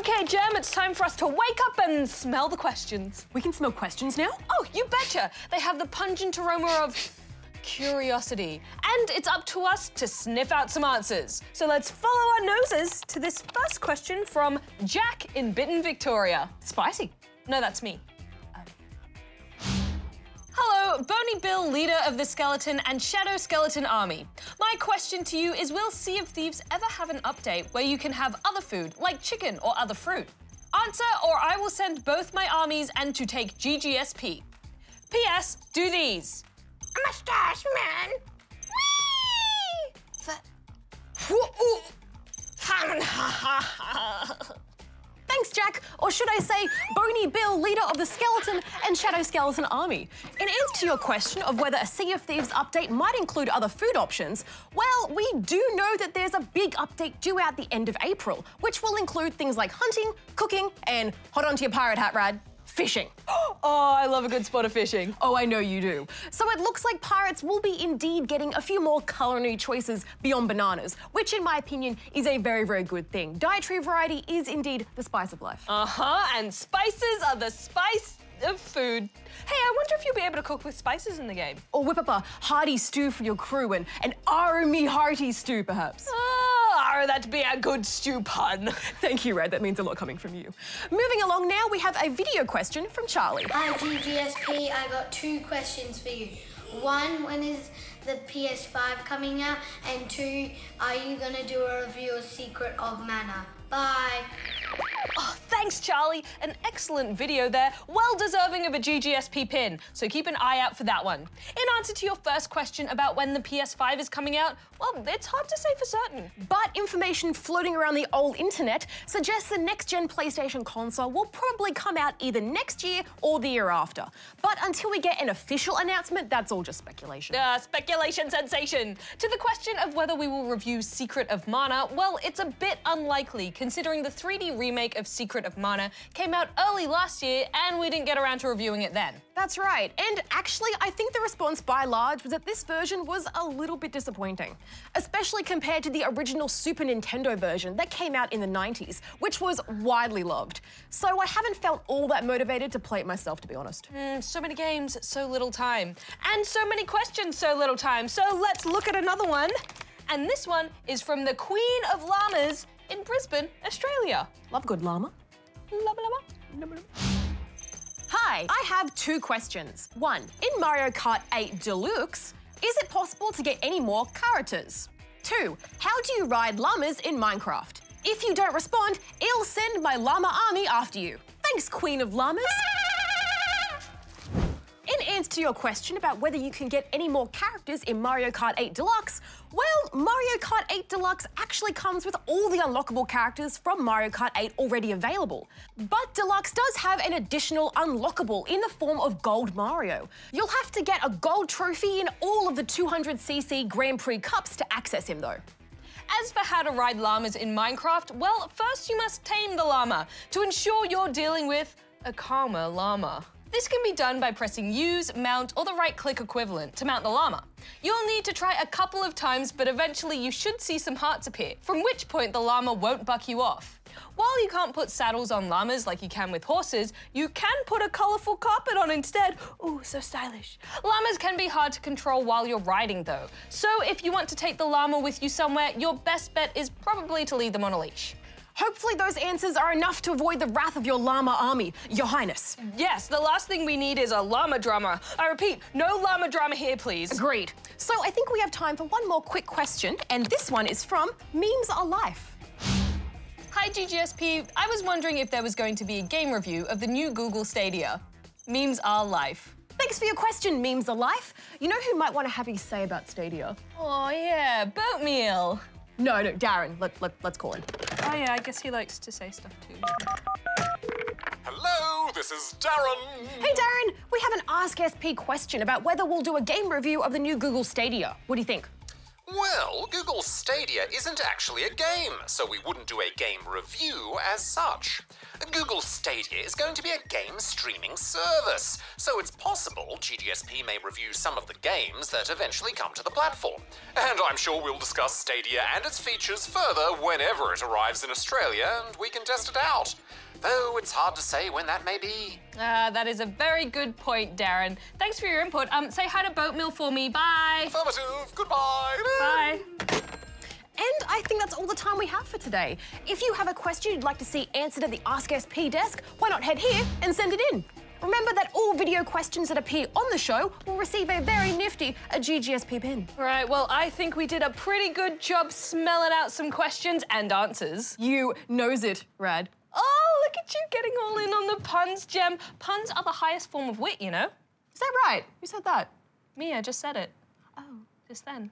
Okay, Gem, it's time for us to wake up and smell the questions. We can smell questions now? Oh, you betcha. They have the pungent aroma of curiosity. And it's up to us to sniff out some answers. So let's follow our noses to this first question from Jack in Bitten, Victoria. Spicy. No, that's me. Hello, Bony Bill, leader of the Skeleton and Shadow Skeleton Army. My question to you is, will Sea of Thieves ever have an update where you can have other food, like chicken or other fruit? Answer, or I will send both my armies and to take GGSP. P.S. Do these. Mustache man! Thanks, Jack. Or should I say, Bony Bill, leader of the Skeleton and Shadow Skeleton Army. In answer to your question of whether a Sea of Thieves update might include other food options, well, we do know that there's a big update due out the end of April, which will include things like hunting, cooking, and, hold on to your pirate hat, Rad, fishing. Oh, I love a good spot of fishing. Oh, I know you do. So it looks like pirates will be indeed getting a few more culinary choices beyond bananas, which in my opinion is a very, very good thing. Dietary variety is indeed the spice of life. And spices are the spice of food. Hey, I wonder if you'll be able to cook with spices in the game. Or whip up a hearty stew for your crew, and an army hearty stew, perhaps. Oh, that'd be a good stew pun. Thank you, Red. That means a lot coming from you. Moving along now, we have a video question from Charlie. Hi, GGSP. I got 2 questions for you. 1, when is the PS5 coming out? And 2, are you going to do a review of Secret of Mana? Bye. Oh, thanks, Charlie. An excellent video there. Well deserving of a GGSP pin, so keep an eye out for that one. In answer to your first question about when the PS5 is coming out, well, it's hard to say for certain. But information floating around the old internet suggests the next-gen PlayStation console will probably come out either next year or the year after. But until we get an official announcement, that's all just speculation. Speculation sensation. To the question of whether we will review Secret of Mana, well, it's a bit unlikely considering the 3D remake of Secret of Mana came out early last year and we didn't get around to reviewing it then. That's right. And actually, I think the response by large was that this version was a little bit disappointing, especially compared to the original Super Nintendo version that came out in the 90s, which was widely loved. So I haven't felt all that motivated to play it myself, to be honest. So many games, so little time. And so many questions, so little time. So let's look at another one. And this one is from the Queen of Llamas in Brisbane, Australia. Love good llama. Llama, llama, llama, llama. Hi, I have 2 questions. 1, in Mario Kart 8 Deluxe, is it possible to get any more characters? 2, how do you ride llamas in Minecraft? If you don't respond, I'll send my llama army after you. Thanks, Queen of Llamas. In answer to your question about whether you can get any more characters in Mario Kart 8 Deluxe, well, Mario Kart 8 Deluxe actually comes with all the unlockable characters from Mario Kart 8 already available. But Deluxe does have an additional unlockable in the form of Gold Mario. You'll have to get a gold trophy in all of the 200cc Grand Prix Cups to access him though. As for how to ride llamas in Minecraft, well, first you must tame the llama to ensure you're dealing with a calmer llama. This can be done by pressing use, mount, or the right-click equivalent to mount the llama. You'll need to try a couple of times, but eventually you should see some hearts appear, from which point the llama won't buck you off. While you can't put saddles on llamas like you can with horses, you can put a colourful carpet on instead. Ooh, so stylish. Llamas can be hard to control while you're riding though, so if you want to take the llama with you somewhere, your best bet is probably to leave them on a leash. Hopefully those answers are enough to avoid the wrath of your llama army, Your Highness. Yes, the last thing we need is a llama drama. I repeat, no llama drama here, please. Agreed. So I think we have time for one more quick question, and this one is from Memes Are Life. Hi GGSP, I was wondering if there was going to be a game review of the new Google Stadia. Memes are life. Thanks for your question, Memes Are Life. You know who might want to have his say about Stadia? Oh yeah, boat meal. No, Darren. Let's call him. Oh yeah, I guess he likes to say stuff too. Hello, this is Darren. Hey Darren, we have an Ask SP question about whether we'll do a game review of the new Google Stadia. What do you think? Well, Google Stadia isn't actually a game, so we wouldn't do a game review as such. Google Stadia is going to be a game streaming service, so it's possible GGSP may review some of the games that eventually come to the platform. And I'm sure we'll discuss Stadia and its features further whenever it arrives in Australia and we can test it out. Though it's hard to say when that may be. That is a very good point, Darren. Thanks for your input. Say hi to Boatmill for me. Bye. Affirmative. Goodbye. Bye. And I think that's all the time we have for today. If you have a question you'd like to see answered at the Ask SP desk, why not head here and send it in? Remember that all video questions that appear on the show will receive a very nifty GGSP pin. Right, well, I think we did a pretty good job smelling out some questions and answers. You knows it, Rad. Oh, look at you getting all in on the puns, Gem. Puns are the highest form of wit, you know? Is that right? Who said that? Me, I just said it. Oh. Just then.